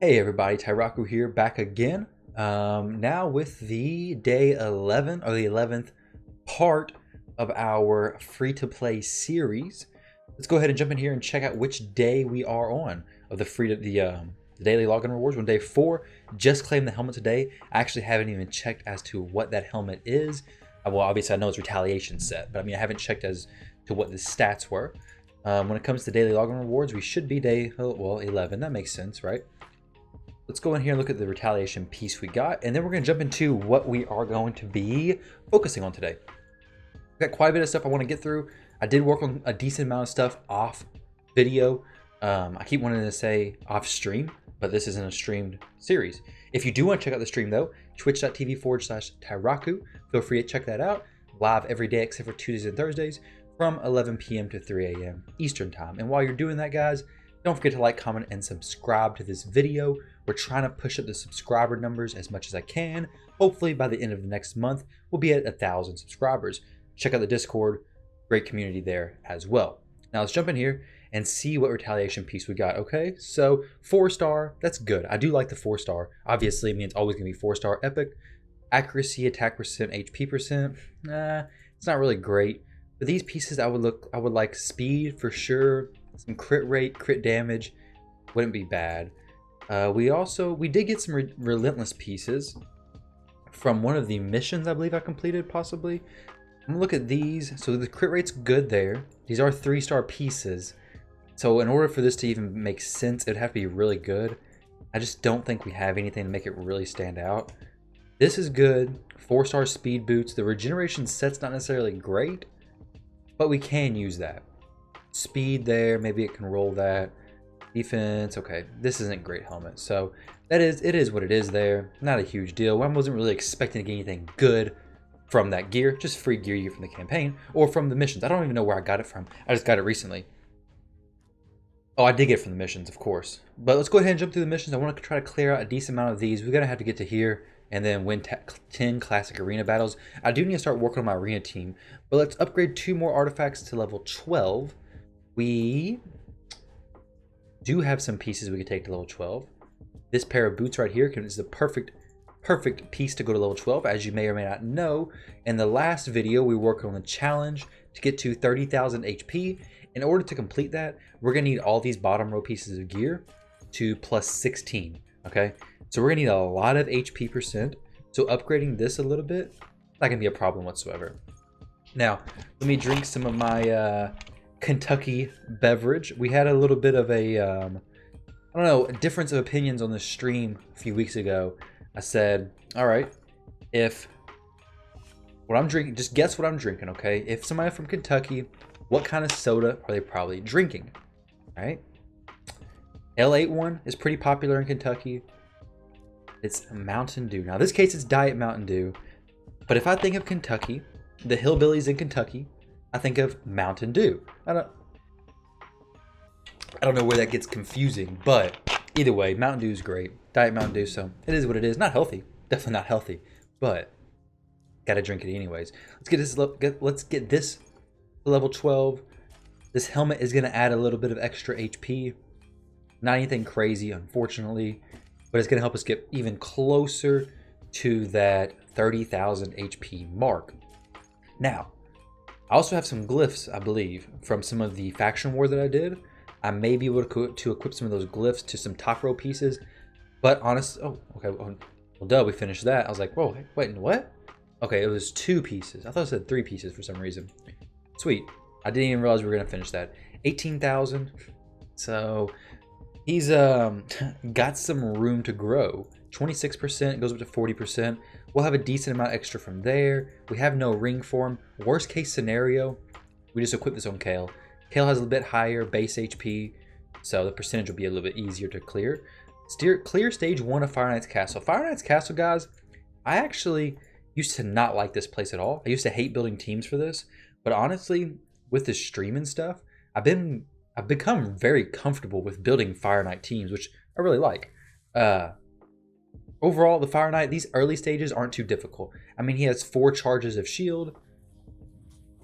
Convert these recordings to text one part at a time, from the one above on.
Hey everybody, Tyraku here, back again. Now with the day 11 or the 11th part of our free-to-play series. Let's go ahead and jump in here and check out which day we are on of the daily login rewards. On day 4, just claimed the helmet today. I actually haven't even checked as to what that helmet is. Well, obviously I know it's retaliation set, but I mean I haven't checked as to what the stats were. When it comes to daily login rewards, we should be day 11. That makes sense, right? Let's go in here and look at the retaliation piece we got, and then we're going to jump into what we are going to be focusing on today. We've got quite a bit of stuff I want to get through. I did work on a decent amount of stuff off video. I keep wanting to say off stream, but this isn't a streamed series. If you do want to check out the stream though, twitch.tv/Tyraku. Feel free to check that out. Live every day except for Tuesdays and Thursdays from 11 p.m. to 3 a.m. Eastern time. And while you're doing that, guys, don't forget to like, comment, and subscribe to this video. We're trying to push up the subscriber numbers as much as I can. Hopefully by the end of the next month, we'll be at 1,000 subscribers. Check out the Discord, great community there as well. Now let's jump in here and see what retaliation piece we got, okay? So 4-star, that's good. I do like the 4-star. Obviously, I mean, it's always gonna be 4-star epic. Accuracy, attack percent, HP percent, it's not really great. But these pieces, I would like speed for sure. Some crit rate, crit damage, wouldn't be bad. We did get some relentless pieces from one of the missions I believe I completed, possibly. I'm gonna look at these. So the crit rate's good there. These are 3-star pieces. So in order for this to even make sense, it'd have to be really good. I just don't think we have anything to make it really stand out. This is good. 4-star speed boots. The regeneration set's not necessarily great, but we can use that. Speed there, maybe it can roll that. Defense, okay, this isn't a great helmet, so it is what it is there. Not a huge deal. I wasn't really expecting to get anything good from that gear, just free gear you get from the campaign or from the missions. I don't even know where I got it from. I just got it recently. Oh, I did get it from the missions, of course. But let's go ahead and jump through the missions. I want to try to clear out a decent amount of these. We're gonna have to get to here and then win 10 classic arena battles. I do need to start working on my arena team, but let's upgrade 2 more artifacts to level 12. We do have some pieces we could take to level 12. This pair of boots right here is the perfect piece to go to level 12. As you may or may not know, in the last video we worked on a challenge to get to 30,000 HP. In order to complete that, we're gonna need all these bottom row pieces of gear to plus 16. Okay, so we're gonna need a lot of HP percent. So upgrading this a little bit, not gonna be a problem whatsoever. Now let me drink some of my Kentucky beverage. We had a little bit of a I don't know, a difference of opinions on the stream a few weeks ago. I said, all right, if what I'm drinking, just guess what I'm drinking, okay? If somebody from Kentucky, what kind of soda are they probably drinking? All right, L81 is pretty popular in Kentucky. It's Mountain Dew. Now in this case it's Diet Mountain Dew, but if I think of Kentucky, the hillbillies in Kentucky, I think of Mountain Dew. I don't know where that gets confusing, but either way, Mountain Dew is great. Diet Mountain Dew, so it is what it is. Not healthy, definitely not healthy, but gotta drink it anyways. Let's get this to level 12. This helmet is gonna add a little bit of extra HP. Not anything crazy, unfortunately, but it's gonna help us get even closer to that 30,000 HP mark. Now, I also have some glyphs, I believe, from some of the faction war that I did. I may be able to equip some of those glyphs to some top row pieces, but oh, okay, well, duh, we finished that. I was like, whoa, wait, what? Okay, it was 2 pieces. I thought it said 3 pieces for some reason. Sweet, I didn't even realize we were gonna finish that. 18,000, so he's got some room to grow. 26% goes up to 40%. We'll have a decent amount extra from there. We have no ring form. Worst case scenario, we just equip this on Kael. Kael has a little bit higher base HP, so the percentage will be a little bit easier to clear. Clear stage 1 of Fire Knight's Castle. Fire Knight's Castle, guys, I actually used to not like this place at all. I used to hate building teams for this, but honestly, with the stream and stuff, I've become very comfortable with building Fire Knight teams, which I really like. Overall, the Fire Knight, these early stages aren't too difficult. I mean, he has 4 charges of shield.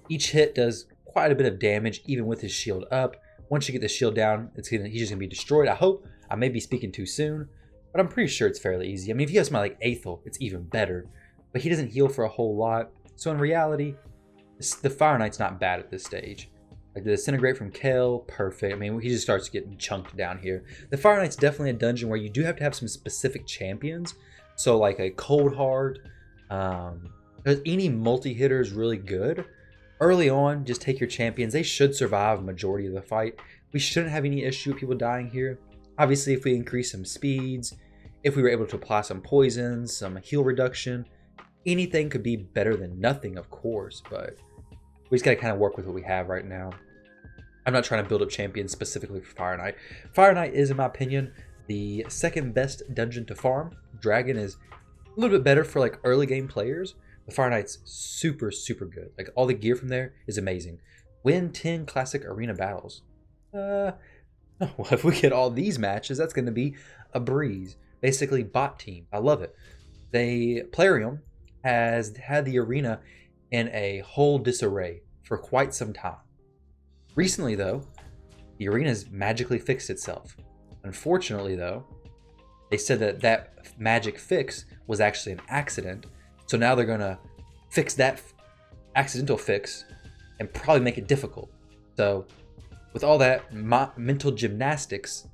Each hit does quite a bit of damage, even with his shield up. Once you get the shield down, he's just gonna be destroyed. I hope. I may be speaking too soon, but I'm pretty sure it's fairly easy. I mean, if you have somebody like Aethel, it's even better, but he doesn't heal for a whole lot. So in reality, the Fire Knight's not bad at this stage. Like the Disintegrate from Kael, perfect. I mean, he just starts getting chunked down here. The Fire Knight's definitely a dungeon where you do have to have some specific champions. So like a Cold Heart, any multi-hitter is really good. Early on, just take your champions. They should survive a majority of the fight. We shouldn't have any issue with people dying here. Obviously, if we increase some speeds, if we were able to apply some poisons, some heal reduction, anything could be better than nothing, of course, but we just got to kind of work with what we have right now. I'm not trying to build up champions specifically for Fire Knight. Fire Knight is, in my opinion, the second best dungeon to farm. Dragon is a little bit better for like early game players. The Fire Knight's super, super good. Like all the gear from there is amazing. Win 10 classic arena battles. Well, if we get all these matches, that's going to be a breeze. Basically, bot team. I love it. Plarium has had the arena in a whole disarray for quite some time. Recently, though, the arena's magically fixed itself. Unfortunately, though, they said that magic fix was actually an accident. So now they're going to fix that accidental fix and probably make it difficult. So with all that mental gymnastics,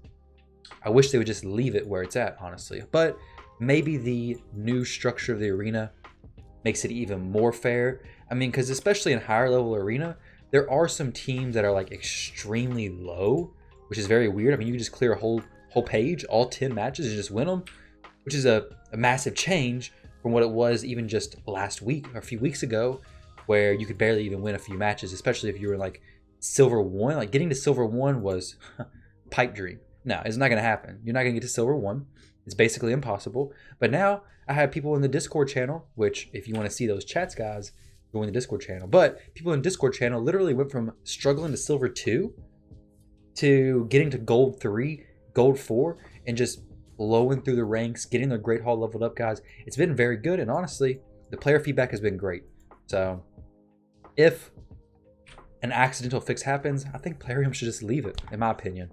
I wish they would just leave it where it's at, honestly. But maybe the new structure of the arena makes it even more fair. I mean, because especially in higher level arena, there are some teams that are like extremely low, which is very weird. I mean, you can just clear a whole page, all 10 matches, and just win them, which is a massive change from what it was even just last week or a few weeks ago, where you could barely even win a few matches, especially if you were like Silver 1. Like getting to Silver 1 was pipe dream. No, it's not going to happen. You're not going to get to Silver 1. It's basically impossible. But now I have people in the Discord channel, which if you want to see those chats, guys, go in the Discord channel. But people in the Discord channel literally went from struggling to Silver 2 to getting to Gold 3, Gold 4, and just blowing through the ranks, getting their Great Hall leveled up, guys. It's been very good, and honestly, the player feedback has been great. So if an accidental fix happens, I think Plarium should just leave it, in my opinion.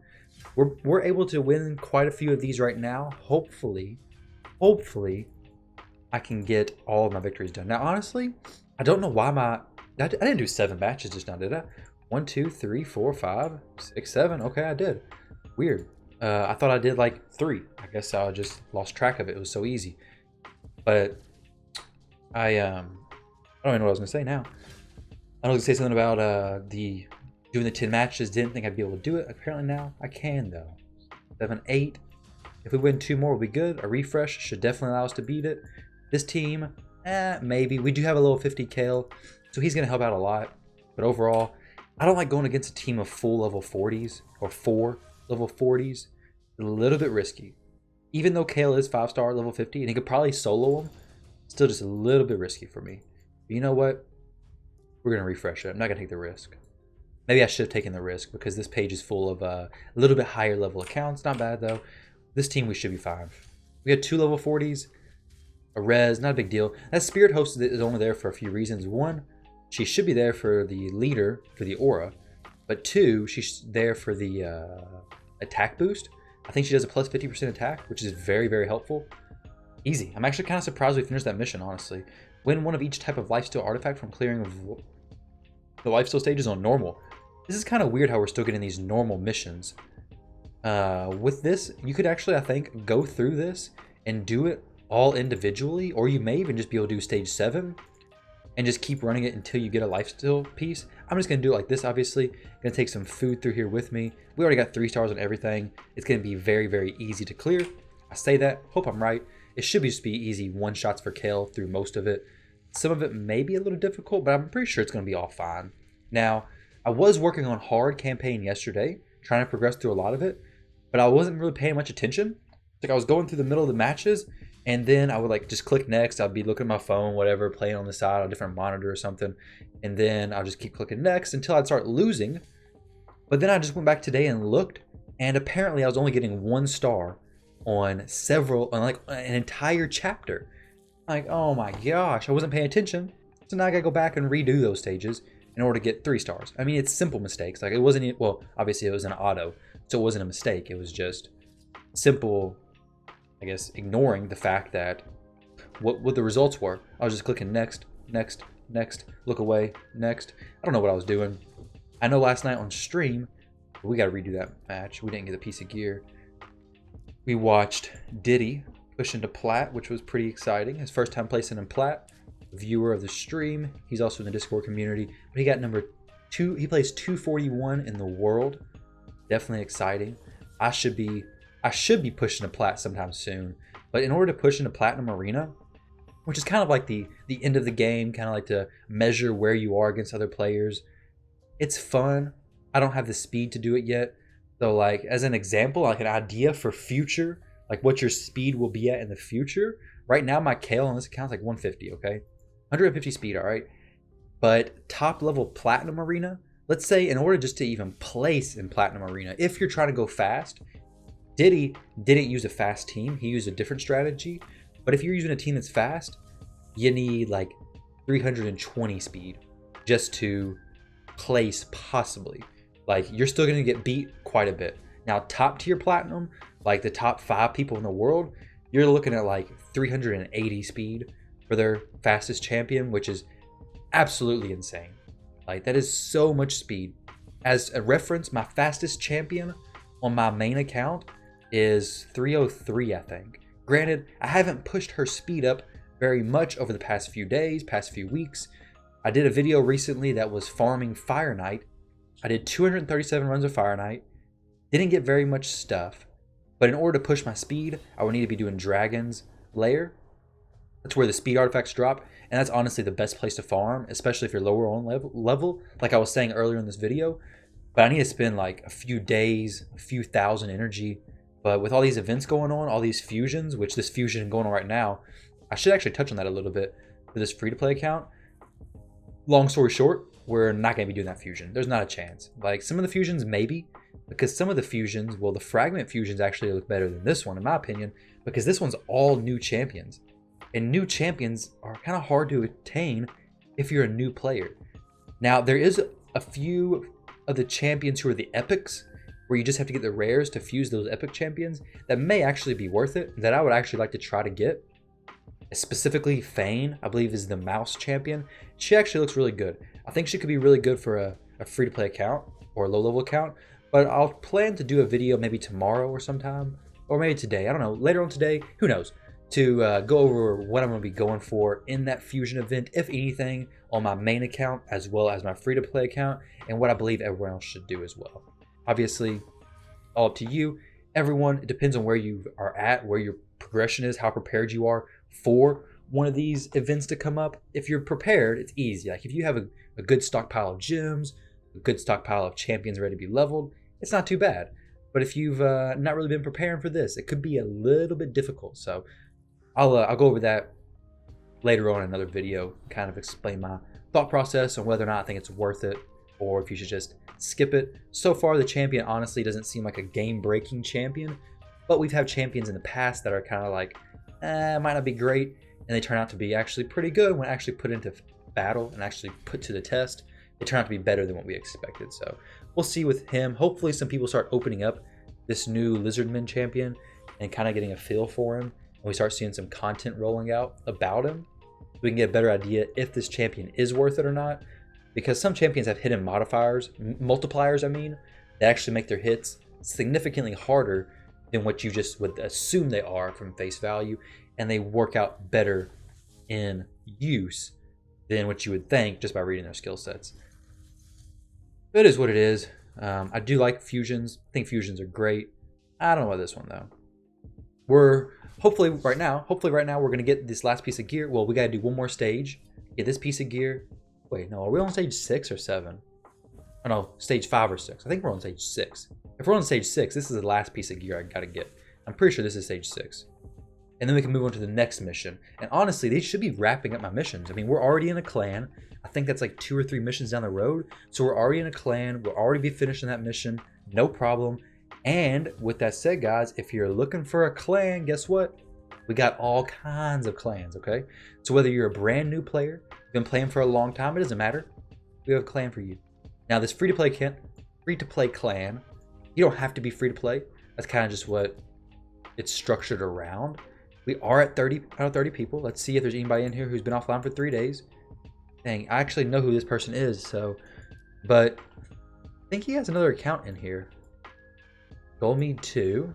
We're able to win quite a few of these right now. Hopefully, I can get all of my victories done. Now, honestly, I don't know why I didn't do 7 matches just now, did I? 1, 2, 3, 4, 5, 6, 7. Okay, I did. Weird. I thought I did like 3. I guess I just lost track of it. It was so easy. But I don't even know what I was gonna say now. I was gonna say something about doing the 10 matches. Didn't think I'd be able to do it. Apparently now I can though. 7, 8. If we win 2 more, we'll be good. A refresh should definitely allow us to beat it. This team, maybe. We do have a level 50 Kael, so he's gonna help out a lot. But overall, I don't like going against a team of full level 40s or 4 level 40s. A little bit risky. Even though Kael is 5-star level 50 and he could probably solo him, still just a little bit risky for me. But you know what? We're gonna refresh it. I'm not gonna take the risk. Maybe I should have taken the risk because this page is full of a little bit higher level accounts. Not bad though. This team, we should be fine. We got 2 level 40s, a res, not a big deal. That Spirit Host is only there for a few reasons. 1, she should be there for the leader, for the aura. But 2, she's there for the attack boost. I think she does a plus 50% attack, which is very, very helpful. Easy. I'm actually kind of surprised we finished that mission, honestly. Win 1 of each type of lifesteal artifact from clearing the lifesteal stages on normal. This is kind of weird how we're still getting these normal missions. With this, you could actually, I think, go through this and do it all individually, or you may even just be able to do stage 7 and just keep running it until you get a lifesteal piece. I'm just going to do it like this, obviously. Going to take some food through here with me. We already got 3 stars on everything. It's going to be very, very easy to clear. I say that. Hope I'm right. It should just be easy one-shots for Kael through most of it. Some of it may be a little difficult, but I'm pretty sure it's going to be all fine. Now, I was working on hard campaign yesterday, trying to progress through a lot of it, but I wasn't really paying much attention. Like I was going through the middle of the matches, and then I would like just click next. I'd be looking at my phone, whatever, playing on the side on a different monitor or something. And then I'll just keep clicking next until I'd start losing. But then I just went back today and looked, and apparently I was only getting 1 star on like an entire chapter. Like, oh my gosh, I wasn't paying attention. So now I gotta go back and redo those stages in order to get 3 stars. I mean, it's simple mistakes. Like it wasn't, well, obviously it was an auto, so it wasn't a mistake. It was just simple I guess, ignoring the fact that what the results were. I was just clicking next, next, next, look away, next. I don't know what I was doing. I know last night on stream, we got to redo that match. We didn't get a piece of gear. We watched Diddy push into plat, which was pretty exciting. His first time placing in plat. Viewer of the stream. He's also in the Discord community. But he got number 2. He plays 241 in the world. Definitely exciting. I should be pushing to plat sometime soon. But in order to push into Platinum Arena, which is kind of like the end of the game, kind of like to measure where you are against other players, it's fun. I don't have the speed to do it yet. So like as an example, like an idea for future, like what your speed will be at in the future. Right now my Kael on this account is like 150, okay? 150 speed, all right? But top level Platinum Arena, let's say in order just to even place in Platinum Arena, if you're trying to go fast, Diddy didn't use a fast team. He used a different strategy. But if you're using a team that's fast, you need like 320 speed just to place possibly. Like you're still going to get beat quite a bit. Now top tier platinum, like the top 5 people in the world, you're looking at like 380 speed for their fastest champion, which is absolutely insane. Like that is so much speed. As a reference, my fastest champion on my main account is 303, I think. Granted, I haven't pushed her speed up very much over the past few days, past few weeks. I did a video recently that was farming Fire Knight. I did 237 runs of Fire Knight. Didn't get very much stuff. But in order to push my speed, I would need to be doing Dragon's Lair. That's where the speed artifacts drop. And that's honestly the best place to farm, especially if you're lower on level, like I was saying earlier in this video. But I need to spend like a few days, a few thousand energy. But with all these events going on, all these fusions, which this fusion going on right now, I should actually touch on that a little bit for this free-to-play account. Long story short, we're not going to be doing that fusion. There's not a chance. Like some of the fusions, maybe, because some of the fusions, well, the fragment fusions actually look better than this one, in my opinion, because this one's all new champions. And new champions are kind of hard to attain if you're a new player. Now, there is a few of the champions who are the epics, where you just have to get the rares to fuse those epic champions, that may actually be worth it, that I would actually like to try to get. Specifically, Fane, I believe, is the mouse champion. She actually looks really good. I think she could be really good for a free-to-play account or a low-level account, but I'll plan to do a video maybe tomorrow or sometime, or maybe today. I don't know, later on today, who knows, to go over what I'm going to be going for in that fusion event, if anything, on my main account as well as my free-to-play account, and what I believe everyone else should do as well. Obviously, all up to you. Everyone, it depends on where you are at, where your progression is, how prepared you are for one of these events to come up. If you're prepared, it's easy. Like if you have a good stockpile of gems, a good stockpile of champions ready to be leveled, it's not too bad. But if you've not really been preparing for this, it could be a little bit difficult. So I'll go over that later on in another video, kind of explain my thought process on whether or not I think it's worth it, or if you should just skip it. So far, the champion honestly doesn't seem like a game-breaking champion, but we've had champions in the past that are kind of like, might not be great, and they turn out to be actually pretty good when actually put into battle and actually put to the test. They turn out to be better than what we expected. So we'll see with him. Hopefully some people start opening up this new Lizardman champion and kind of getting a feel for him, and we start seeing some content rolling out about him. We can get a better idea if this champion is worth it or not. Because some champions have hidden modifiers, multipliers, I mean, that actually make their hits significantly harder than what you just would assume they are from face value, and they work out better in use than what you would think just by reading their skill sets. It is what it is. I do like fusions. I think fusions are great. I don't know about this one though. We're hopefully right now we're gonna get this last piece of gear. Well, we gotta do one more stage, get this piece of gear. Wait, no, are we on stage 6 or 7? Oh no, stage 5 or 6. I think we're on stage 6. If we're on stage 6, this is the last piece of gear I gotta get. I'm pretty sure this is stage 6. And then we can move on to the next mission. And honestly, they should be wrapping up my missions. I mean, we're already in a clan. I think that's like 2 or 3 missions down the road. So we're already in a clan. We'll already be finishing that mission. No problem. And with that said, guys, if you're looking for a clan, guess what? We got all kinds of clans, okay? So whether you're a brand new player, you've been playing for a long time, it doesn't matter. We have a clan for you. Now this free-to-play clan, you don't have to be free to play. That's kind of just what it's structured around. We are at 30 out of 30 people. Let's see if there's anybody in here who's been offline for 3 days. Dang, I actually know who this person is, so, but I think he has another account in here. Goldmead 2.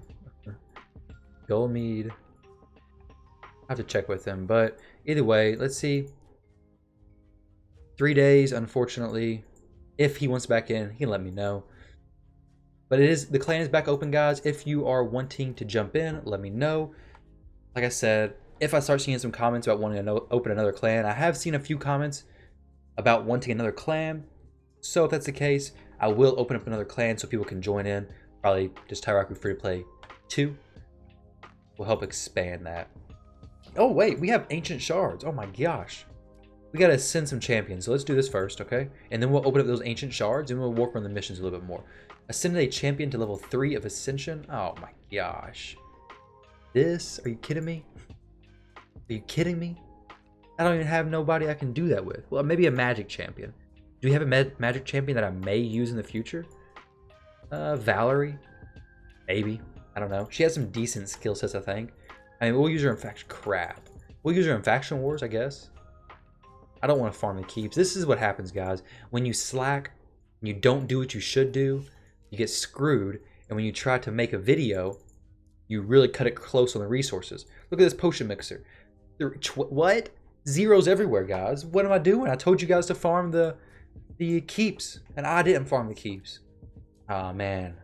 Goldmead. I have to check with him, but either way, let's see. 3 days, unfortunately. If he wants back in, he can let me know. But the clan is back open, guys. If you are wanting to jump in, let me know. Like I said, if I start seeing some comments about wanting to open another clan, I have seen a few comments about wanting another clan. So if that's the case, I will open up another clan so people can join in. Probably just Tyraku Free to Play 2 will help expand that. Oh wait, we have ancient shards. Oh my gosh. We gotta send some champions. So let's do this first, okay? And then we'll open up those ancient shards and we'll work on the missions a little bit more. Ascended a champion to level 3 of Ascension. Oh my gosh. This, are you kidding me? Are you kidding me? I don't even have nobody I can do that with. Well, maybe a magic champion. Do we have a magic champion that I may use in the future? Valerie? Maybe. I don't know. She has some decent skill sets, I think. I mean, we'll use her in faction. Crap. We'll use her in faction wars, I guess. I don't want to farm the keeps. This is what happens, guys. When you slack, and you don't do what you should do, you get screwed. And when you try to make a video, you really cut it close on the resources. Look at this potion mixer. What? Zeros everywhere, guys. What am I doing? I told you guys to farm the keeps, and I didn't farm the keeps. Oh, man.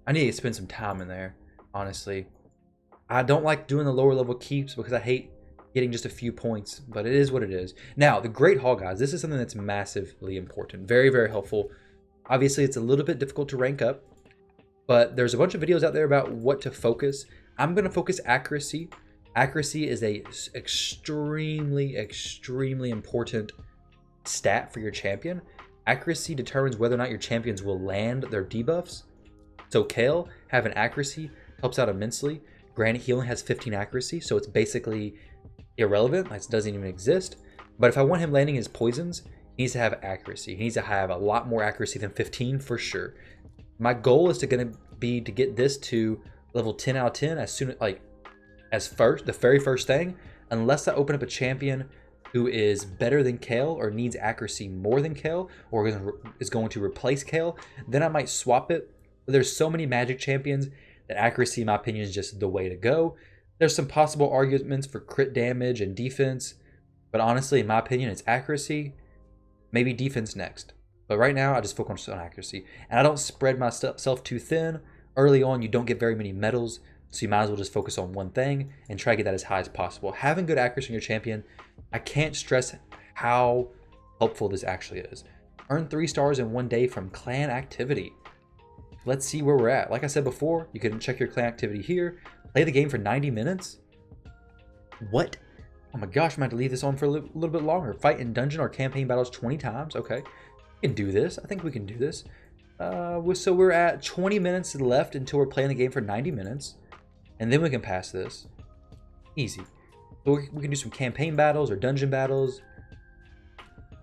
I need to spend some time in there, honestly. I don't like doing the lower level keeps because I hate getting just a few points, but it is what it is. Now, the Great Hall, guys, this is something that's massively important. Very, very helpful. Obviously, it's a little bit difficult to rank up, but there's a bunch of videos out there about what to focus. I'm going to focus accuracy. Accuracy is a extremely, extremely important stat for your champion. Accuracy determines whether or not your champions will land their debuffs. So Kael, having accuracy helps out immensely. Granted, he only has 15 accuracy, so it's basically irrelevant. Like, it doesn't even exist. But if I want him landing his poisons, he needs to have accuracy. He needs to have a lot more accuracy than 15 for sure. My goal is to get this to level 10 out of 10 as soon as the very first thing, unless I open up a champion who is better than Kael or needs accuracy more than Kael or is going to replace Kael, then I might swap it. But there's so many magic champions that accuracy, in my opinion, is just the way to go. There's some possible arguments for crit damage and defense, but honestly, in my opinion, it's accuracy, maybe defense next. But right now, I just focus on accuracy. And I don't spread myself too thin. Early on, you don't get very many medals, so you might as well just focus on one thing and try to get that as high as possible. Having good accuracy in your champion, I can't stress how helpful this actually is. Earn 3 stars in 1 day from clan activity. Let's see where we're at. Like I said before, you can check your clan activity here. Play the game for 90 minutes. What? Oh my gosh, I might have to leave this on for a little bit longer. Fight in dungeon or campaign battles 20 times. Okay, we can do this. I think we can do this. So we're at 20 minutes left until we're playing the game for 90 minutes. And then we can pass this. Easy. So we can do some campaign battles or dungeon battles.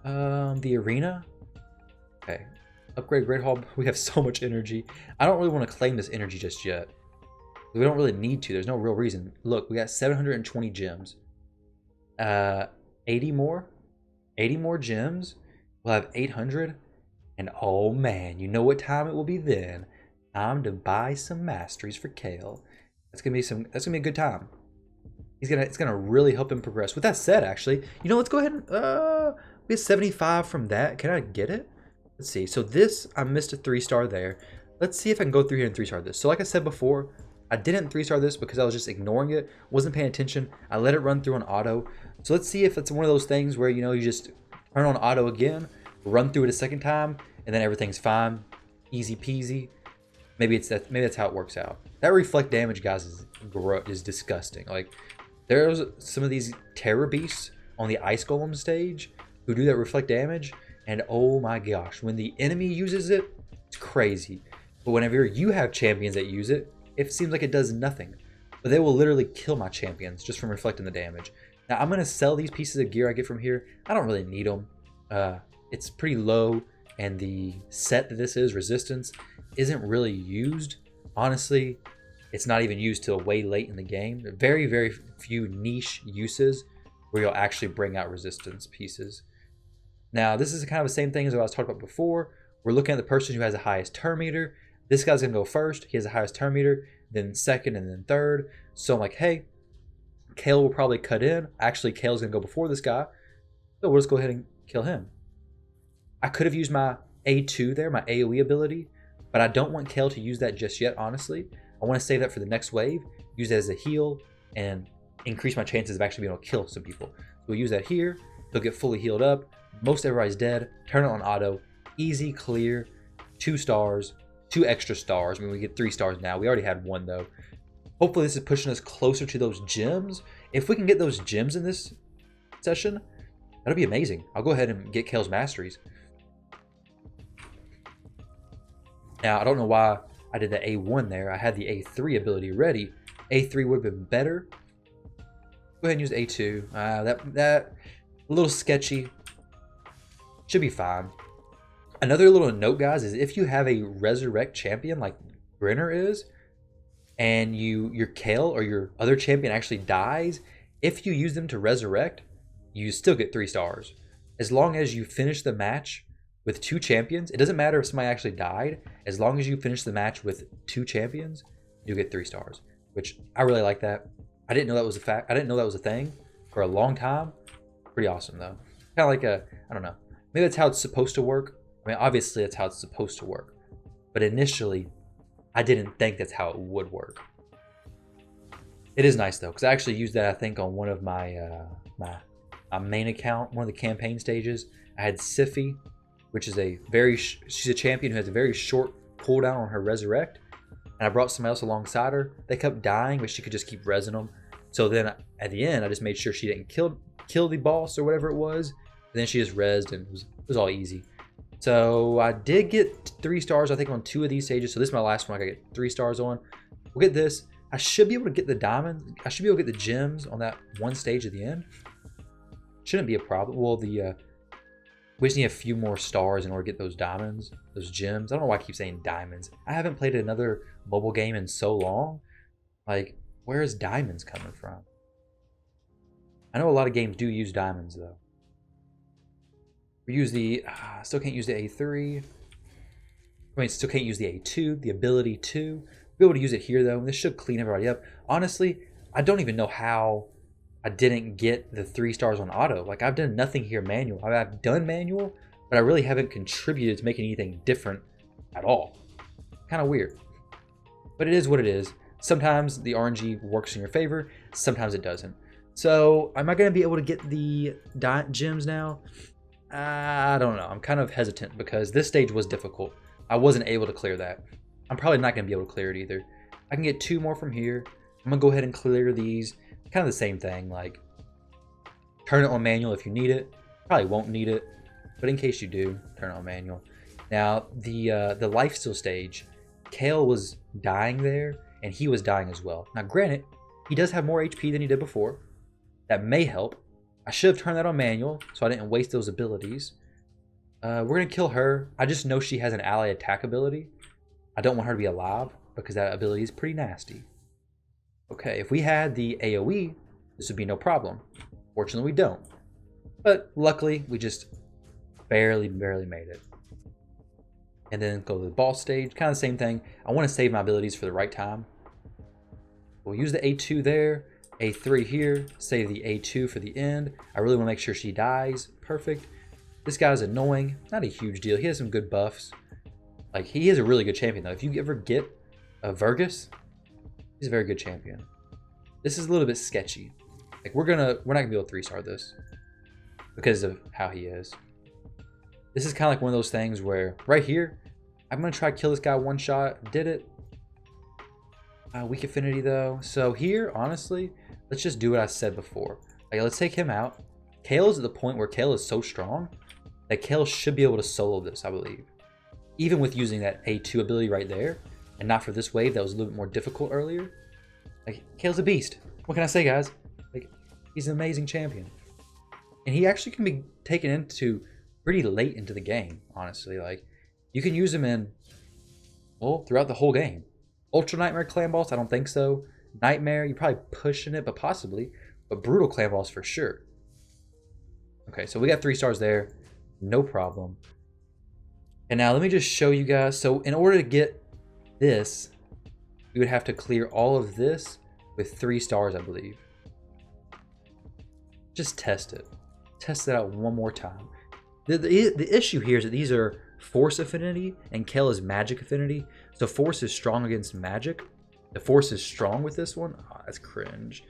The arena. Okay. Upgrade Great Hall. We have so much energy. I don't really want to claim this energy just yet. We don't really need to. There's no real reason. Look, we got 720 gems. 80 more. 80 more gems. We'll have 800. And oh man, you know what time it will be then. Time to buy some masteries for Kael. That's gonna be a good time. It's gonna really help him progress. With that said, actually, you know, let's go ahead and we have 75 from that. Can I get it? Let's see. So this, I missed a 3-star there. Let's see if I can go through here and 3-star this. So like I said before, I didn't 3-star this because I was just ignoring it, wasn't paying attention. I let it run through on auto. So let's see if it's one of those things where, you know, you just turn on auto again, run through it a second time, and then everything's fine, easy peasy. Maybe that's how it works out. That reflect damage, guys, is disgusting. Like, there's some of these terror beasts on the ice golem stage who do that reflect damage, and oh my gosh, when the enemy uses it, it's crazy. But whenever you have champions that use it, it seems like it does nothing. But they will literally kill my champions just from reflecting the damage. Now I'm gonna sell these pieces of gear I get from here. I don't really need them. It's pretty low, and the set that this is, resistance, isn't really used. Honestly, it's not even used till way late in the game. There are very, very few niche uses where you'll actually bring out resistance pieces. Now, this is kind of the same thing as what I was talking about before. We're looking at the person who has the highest turn meter. This guy's gonna go first. He has the highest turn meter, then second, and then third. So I'm like, hey, Kael will probably cut in. Actually, Kael's gonna go before this guy. So we'll just go ahead and kill him. I could have used my A2 there, my AoE ability, but I don't want Kael to use that just yet, honestly. I want to save that for the next wave, use it as a heal, and increase my chances of actually being able to kill some people. So we'll use that here. He'll get fully healed up. Most everybody's dead. Turn it on auto. Easy, clear. 2 stars. 2 extra stars. I mean, we get 3 stars now. We already had 1, though. Hopefully, this is pushing us closer to those gems. If we can get those gems in this session, that'll be amazing. I'll go ahead and get Kael's masteries. Now, I don't know why I did the A1 there. I had the A3 ability ready. A3 would have been better. Go ahead and use A2. That a little sketchy. Should be fine. Another little note, guys, is if you have a resurrect champion like Brenner is, and your Kael or your other champion actually dies, if you use them to resurrect, you still get 3 stars. As long as you finish the match with 2 champions, it doesn't matter if somebody actually died. As long as you finish the match with 2 champions, you get 3 stars, which I really like that. I didn't know that was a fact. I didn't know that was a thing for a long time. Pretty awesome though. Kind of like I don't know. Maybe that's how it's supposed to work. I mean, obviously that's how it's supposed to work. But initially, I didn't think that's how it would work. It is nice though, because I actually used that, I think, on one of my my main account, one of the campaign stages. I had Siffy, which is she's a champion who has a very short cooldown on her resurrect. And I brought somebody else alongside her. They kept dying, but she could just keep rezzing them. So then at the end, I just made sure she didn't kill the boss or whatever it was. And then she just rezzed, and it was all easy. So I did get 3 stars, I think, on 2 of these stages. So this is my last one. I gotta get 3 stars on. We'll get this. I should be able to get the diamonds. I should be able to get the gems on that one stage at the end. Shouldn't be a problem. Well, we just need a few more stars in order to get those diamonds, those gems. I don't know why I keep saying diamonds. I haven't played another mobile game in so long. Like, where is diamonds coming from? I know a lot of games do use diamonds, though. We use still can't use the A3. I mean, still can't use the A2, the ability to. Be able to use it here, though. This should clean everybody up. Honestly, I don't even know how I didn't get the 3 stars on auto. Like, I've done nothing here manual. I've done manual, but I really haven't contributed to making anything different at all. Kind of weird. But it is what it is. Sometimes the RNG works in your favor. Sometimes it doesn't. So, am I going to be able to get the gems now? I don't know. I'm kind of hesitant because this stage was difficult. I wasn't able to clear that. I'm probably not going to be able to clear it either. I can get 2 more from here. I'm going to go ahead and clear these. Kind of the same thing, like turn it on manual if you need it. Probably won't need it, but in case you do, turn it on manual. Now, the lifesteal stage, Kael was dying there, and he was dying as well. Now, granted, he does have more HP than he did before. That may help. I should have turned that on manual, so I didn't waste those abilities. We're going to kill her. I just know she has an ally attack ability. I don't want her to be alive, because that ability is pretty nasty. Okay, if we had the AoE, this would be no problem. Fortunately, we don't. But luckily, we just barely made it. And then go to the boss stage, kind of the same thing. I want to save my abilities for the right time. We'll use the A2 there, A3 here, save the A2 for the end. I really want to make sure she dies. Perfect. This guy's annoying. Not a huge deal. He has some good buffs. Like, he is a really good champion, though. If you ever get a Vergus, he's a very good champion. This is a little bit sketchy. Like, we're not gonna be able to 3-star this because of how he is. This is kind of like one of those things where right here, I'm gonna try to kill this guy one shot. Did it? Weak affinity though. So here, honestly, let's just do what I said before. Like, let's take him out. Kael is at the point where Kael is so strong that Kael should be able to solo this, I believe. Even with using that A2 ability right there, and not for this wave that was a little bit more difficult earlier. Like, Kael's a beast. What can I say, guys? Like, he's an amazing champion. And he actually can be taken into pretty late into the game, honestly. Like, you can use him in, well, throughout the whole game. Ultra Nightmare Clan Boss, I don't think so. Nightmare, you're probably pushing it, but possibly. But Brutal Clan Boss for sure. Okay, so we got 3 stars there. No problem. And now let me just show you guys. So in order to get this, you would have to clear all of this with 3 stars, I believe. Just test it. Test it out one more time. The issue here is that these are Force affinity and Kael is magic affinity. So Force is strong against magic. The Force is strong with this one. Oh, that's cringe.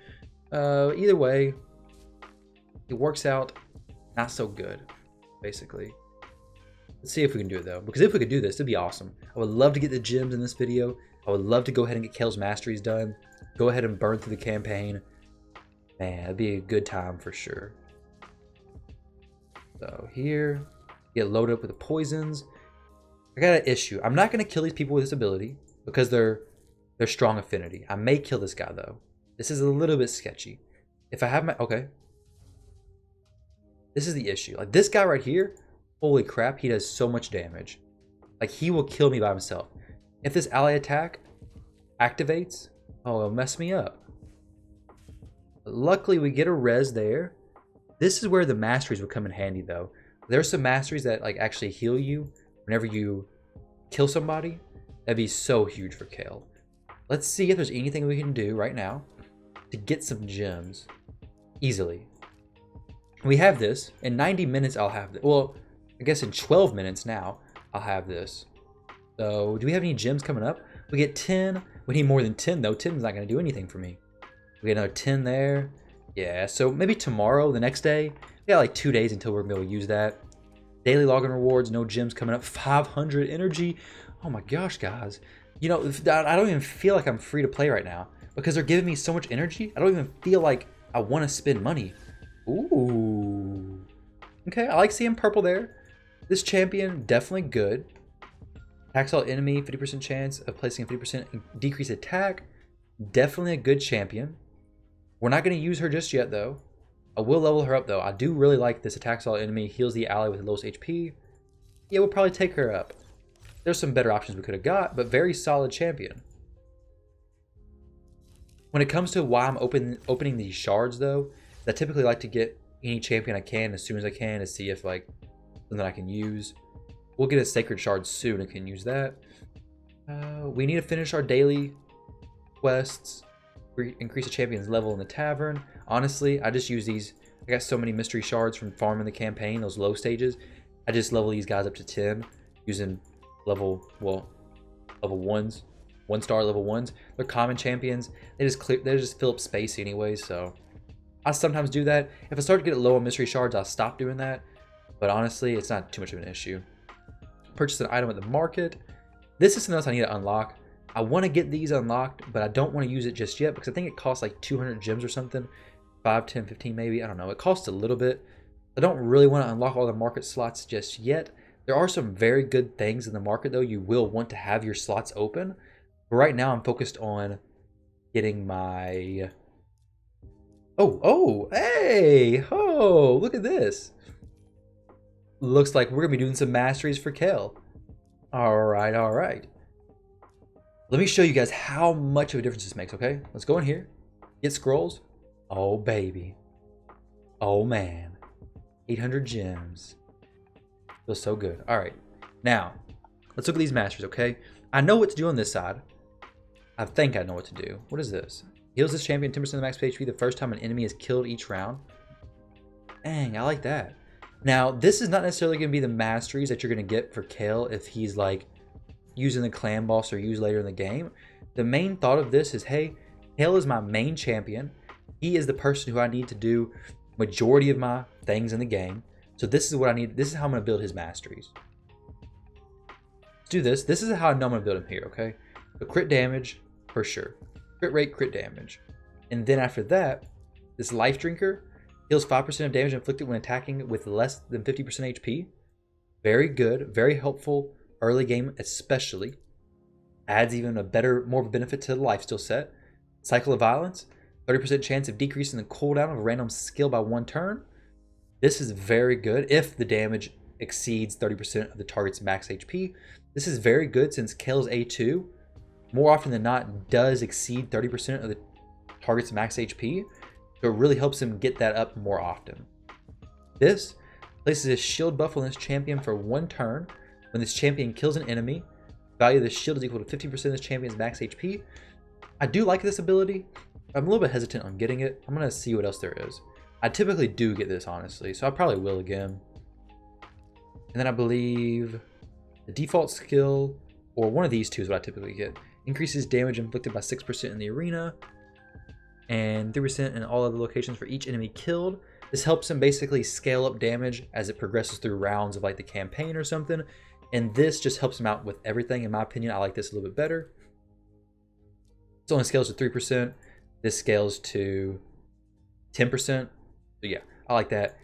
Either way, it works out not so good, basically. Let's see if we can do it though, because if we could do this, it'd be awesome. I would love to get the gems in this video. I would love to go ahead and get Kael's masteries done. Go ahead and burn through the campaign. Man, it'd be a good time for sure. So here, get loaded up with the poisons. I got an issue. I'm not going to kill these people with this ability because they're strong affinity. I may kill this guy though. This is a little bit sketchy. If I have my, okay. This is the issue. Like this guy right here, holy crap, he does so much damage. Like he will kill me by himself. If this ally attack activates, oh, it'll mess me up. But luckily we get a res there. This is where the masteries would come in handy though. There's some masteries that like actually heal you whenever you kill somebody. That'd be so huge for Kael. Let's see if there's anything we can do right now to get some gems easily. We have this. In 90 minutes, I'll have this. Well, I guess in 12 minutes now, I'll have this. So, do we have any gems coming up? We get 10. We need more than 10, though. 10 is not going to do anything for me. We get another 10 there. Yeah, so maybe tomorrow, the next day. We got like 2 days until we're going to be able to use that. Daily login rewards, no gems coming up. 500 energy. Oh my gosh, guys. You know, I don't even feel like I'm free to play right now because they're giving me so much energy. I don't even feel like I want to spend money. Ooh. Okay, I like seeing purple there. This champion, definitely good. Attacks all enemy, 50% chance of placing a 50% decreased attack. Definitely a good champion. We're not going to use her just yet, though. I will level her up, though. I do really like this attacks all enemy, heals the ally with the lowest HP. Yeah, we'll probably take her up. There's some better options we could have got, but very solid champion. When it comes to why I'm opening these shards, though, I typically like to get any champion I can as soon as I can to see if like something I can use. We'll get a sacred shard soon and can use that. We need to finish our daily quests. Increase a champion's level in the tavern. Honestly, I just use these. I got so many mystery shards from farming the campaign, those low stages. I just level these guys up to 10 using level 1s, 1-star level 1s. They're common champions. They just fill up space anyway, so I sometimes do that. If I start to get low on mystery shards, I'll stop doing that. But honestly, it's not too much of an issue. Purchase an item at the market. This is something else I need to unlock. I want to get these unlocked, but I don't want to use it just yet because I think it costs like 200 gems or something. 5, 10, 15 maybe. I don't know. It costs a little bit. I don't really want to unlock all the market slots just yet. There are some very good things in the market, though. You will want to have your slots open. But right now, I'm focused on getting my... Oh, hey! Oh, look at this. Looks like we're going to be doing some masteries for Kael. All right. Let me show you guys how much of a difference this makes, okay? Let's go in here. Get scrolls. Oh, baby. Oh, man. 800 gems. Feels so good. All right. Now, let's look at these masteries, okay? I know what to do on this side. I think I know what to do. What is this? Heals this champion 10% of the max HP the first time an enemy is killed each round. Dang, I like that. Now, this is not necessarily going to be the masteries that you're going to get for Kael if he's like using the clan boss or used later in the game. The main thought of this is, hey, Kael is my main champion. He is the person who I need to do majority of my things in the game. So this is what I need. This is how I'm going to build his masteries. Let's do this. This is how I know I'm going to build him here, okay? So crit damage, for sure. Crit rate, crit damage. And then after that, this life drinker heals 5% of damage inflicted when attacking with less than 50% HP. Very good. Very helpful early game especially. Adds even a better, more of a benefit to the lifesteal set. Cycle of Violence. 30% chance of decreasing the cooldown of a random skill by 1 turn. This is very good if the damage exceeds 30% of the target's max HP. This is very good since Kael's A2 more often than not does exceed 30% of the target's max HP. So it really helps him get that up more often. This places a shield buff on this champion for 1 turn. When this champion kills an enemy, value of the shield is equal to 15% of this champion's max HP. I do like this ability. I'm a little bit hesitant on getting it. I'm going to see what else there is. I typically do get this, honestly, so I probably will again. And then I believe the default skill, or one of these two is what I typically get. Increases damage inflicted by 6% in the arena, and 3% in all other locations for each enemy killed. This helps him basically scale up damage as it progresses through rounds of like the campaign or something. And this just helps him out with everything. In my opinion, I like this a little bit better. It only scales to 3%. This scales to 10%. So yeah, I like that.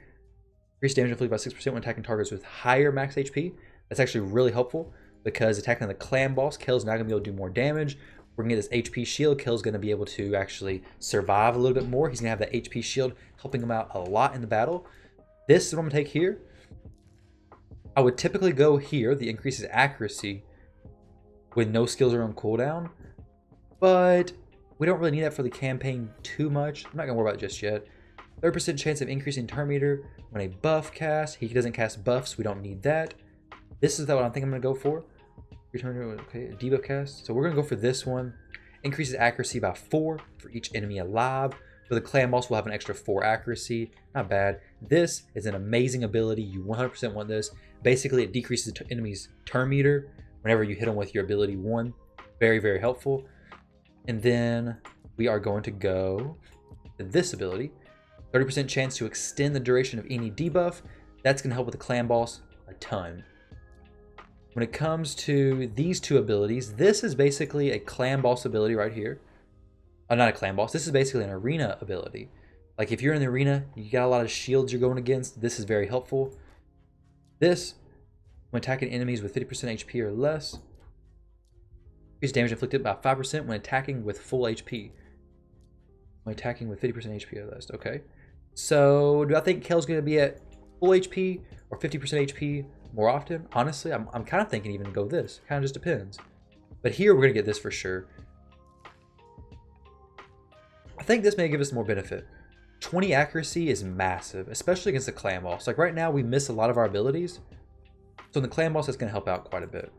Increased damage inflicted by 6% when attacking targets with higher max HP. That's actually really helpful because attacking the clan boss, Kael's now going to be able to do more damage. We're going to get this HP shield. Kael's going to be able to actually survive a little bit more. He's going to have that HP shield helping him out a lot in the battle. This is what I'm going to take here. I would typically go here. The increases accuracy when no skills are on cooldown. But we don't really need that for the campaign too much. I'm not going to worry about it just yet. 30% chance of increasing turn meter when a buff cast. He doesn't cast buffs. We don't need that. This is what I think I'm going to go for. Okay, debuff cast. So we're going to go for this one. Increases accuracy by 4 for each enemy alive. For the clan boss, we'll have an extra 4 accuracy. Not bad. This is an amazing ability. You 100% want this. Basically, it decreases the enemy's turn meter whenever you hit them with your ability 1. Very, very helpful. And then we are going to go to this ability. 30% chance to extend the duration of any debuff. That's going to help with the clan boss a ton. When it comes to these two abilities, this is basically a clan boss ability right here. Not a clan boss. This is basically an arena ability. Like if you're in the arena, you got a lot of shields you're going against. This is very helpful. This, when attacking enemies with 50% HP or less, increase damage inflicted by 5% when attacking with full HP. When attacking with 50% HP or less. Okay. So do I think Kael's going to be at full HP or 50% HP more often? Honestly, I'm kind of thinking even go this. Kind of just depends. But here we're going to get this for sure. I think this may give us more benefit. 20 accuracy is massive, especially against the clan boss. Like right now, we miss a lot of our abilities. So in the clan boss, that's going to help out quite a bit.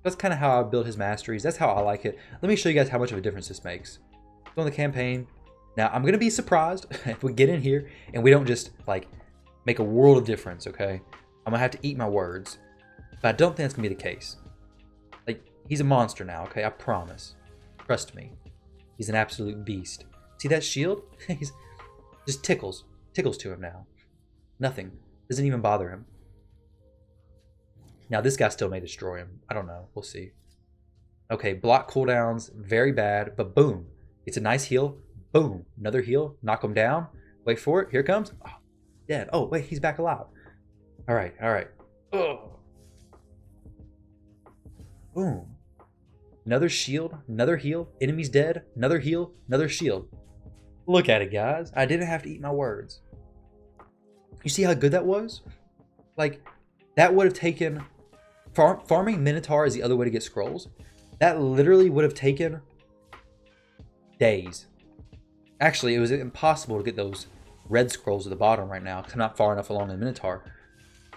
That's kind of how I build his masteries. That's how I like it. Let me show you guys how much of a difference this makes. So in the campaign, now I'm going to be surprised if we get in here and we don't just like make a world of difference, okay? I'm going to have to eat my words. But I don't think that's going to be the case. Like, he's a monster now, okay? I promise. Trust me. He's an absolute beast. See that shield? He's just tickles to him now. Nothing. Doesn't even bother him. Now this guy still may destroy him. I don't know. We'll see. Okay, block cooldowns, very bad, but boom. It's a nice heal. Boom. Another heal. Knock him down. Wait for it. Here it comes. Oh, dead. Oh, wait, he's back alive. All right, all right. Oh. Boom. Another shield, another heal. Enemy's dead. Another heal, another shield. Look at it, guys. I didn't have to eat my words. You see how good that was? Like, that would have taken... Farming Minotaur is the other way to get scrolls. That literally would have taken days. Actually, it was impossible to get those red scrolls at the bottom right now because I'm not far enough along in Minotaur.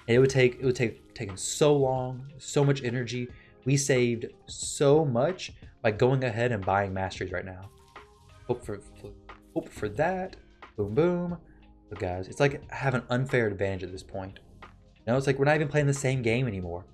And it would take taken so long, so much energy. We saved so much by going ahead and buying masteries right now. Hope for that. Boom, boom. But guys, it's like I have an unfair advantage at this point. You know, it's like we're not even playing the same game anymore.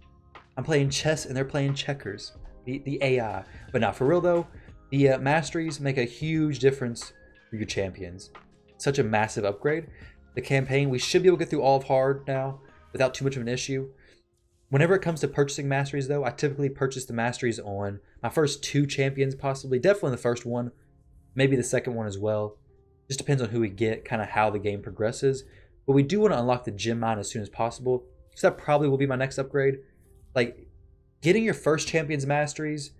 I'm playing chess and they're playing checkers. The AI. But now, for real though, the masteries make a huge difference for your champions. Such a massive upgrade. The campaign, we should be able to get through all of hard now without too much of an issue. Whenever it comes to purchasing masteries though, I typically purchase the masteries on my first 2 champions possibly. Definitely the first one. Maybe the second one as well. Just depends on who we get, kind of how the game progresses. But we do want to unlock the gem mine as soon as possible. So that probably will be my next upgrade. Like, getting your first champion's masteries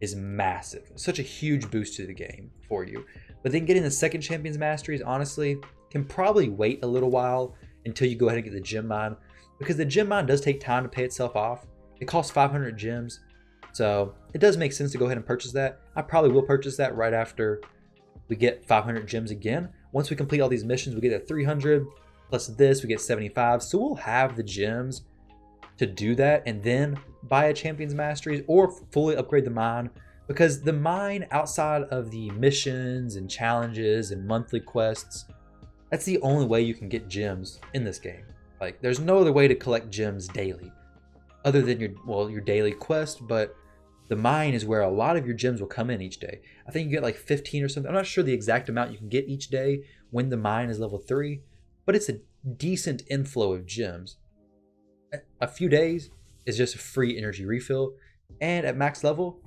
is massive. Such a huge boost to the game for you. But then getting the second champion's masteries, honestly, can probably wait a little while until you go ahead and get the gem mine. Because the gem mine does take time to pay itself off. It costs 500 gems. So it does make sense to go ahead and purchase that. I probably will purchase that right after we get 500 gems again. Once we complete all these missions, we get a 300 plus this, we get 75. So we'll have the gems to do that and then buy a Champion's Masteries or fully upgrade the mine, because the mine, outside of the missions and challenges and monthly quests, that's the only way you can get gems in this game. Like, there's no other way to collect gems daily other than your daily quest, but the mine is where a lot of your gems will come in each day. I think you get like 15 or something. I'm not sure the exact amount you can get each day when the mine is level 3, but it's a decent inflow of gems. A few days is just a free energy refill, and at max level,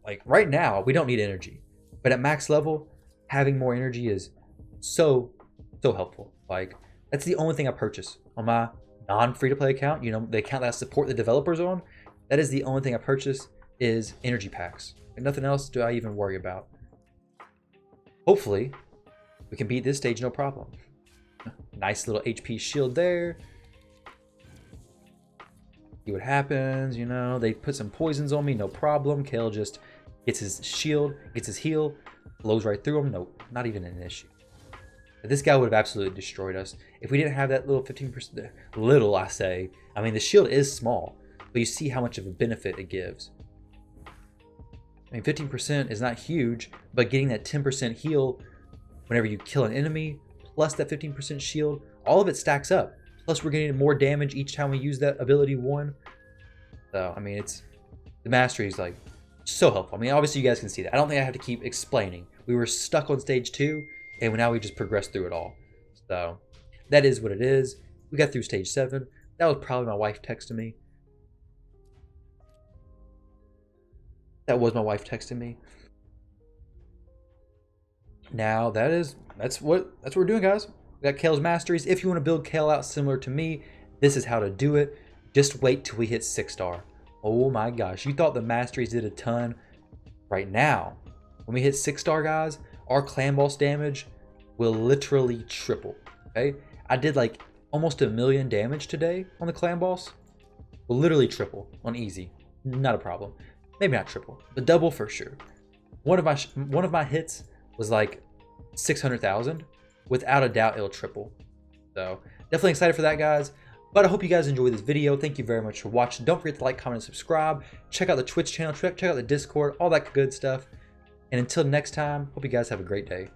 like right now, we don't need energy, but at max level, having more energy is so helpful. Like, that's the only thing I purchase on my non-free-to-play account. You know, the account that I support the developers on. That is the only thing I purchase is energy packs, and nothing else do I even worry about. Hopefully, we can beat this stage no problem. Nice little HP shield there. See what happens, you know. They put some poisons on me, no problem. Kael just gets his shield, gets his heal, blows right through him. Nope, not even an issue. But this guy would have absolutely destroyed us if we didn't have that little 15%. Little, I say. I mean, the shield is small, but you see how much of a benefit it gives. I mean, 15% is not huge, but getting that 10% heal whenever you kill an enemy, plus that 15% shield, all of it stacks up. Plus, we're getting more damage each time we use that ability 1. So, I mean, the mastery is like so helpful. I mean, obviously you guys can see that. I don't think I have to keep explaining. We were stuck on stage 2, and now we just progressed through it all. So, that is what it is. We got through stage 7. That was probably my wife texting me. That was my wife texting me. Now, that's what we're doing, guys. We got Kael's Masteries. If you want to build Kael out similar to me, this is how to do it. Just wait till we hit 6-star. Oh my gosh, you thought the Masteries did a ton. Right now, when we hit 6-star, guys, our clan boss damage will literally triple, okay? I did like almost 1 million damage today on the clan boss. Will literally triple on easy. Not a problem. Maybe not triple, but double for sure. One of my hits was like 600,000. Without a doubt, it'll triple. So definitely excited for that, guys. But I hope you guys enjoyed this video. Thank you very much for watching. Don't forget to like, comment, and subscribe. Check out the Twitch channel. Check out the Discord. All that good stuff. And until next time, hope you guys have a great day.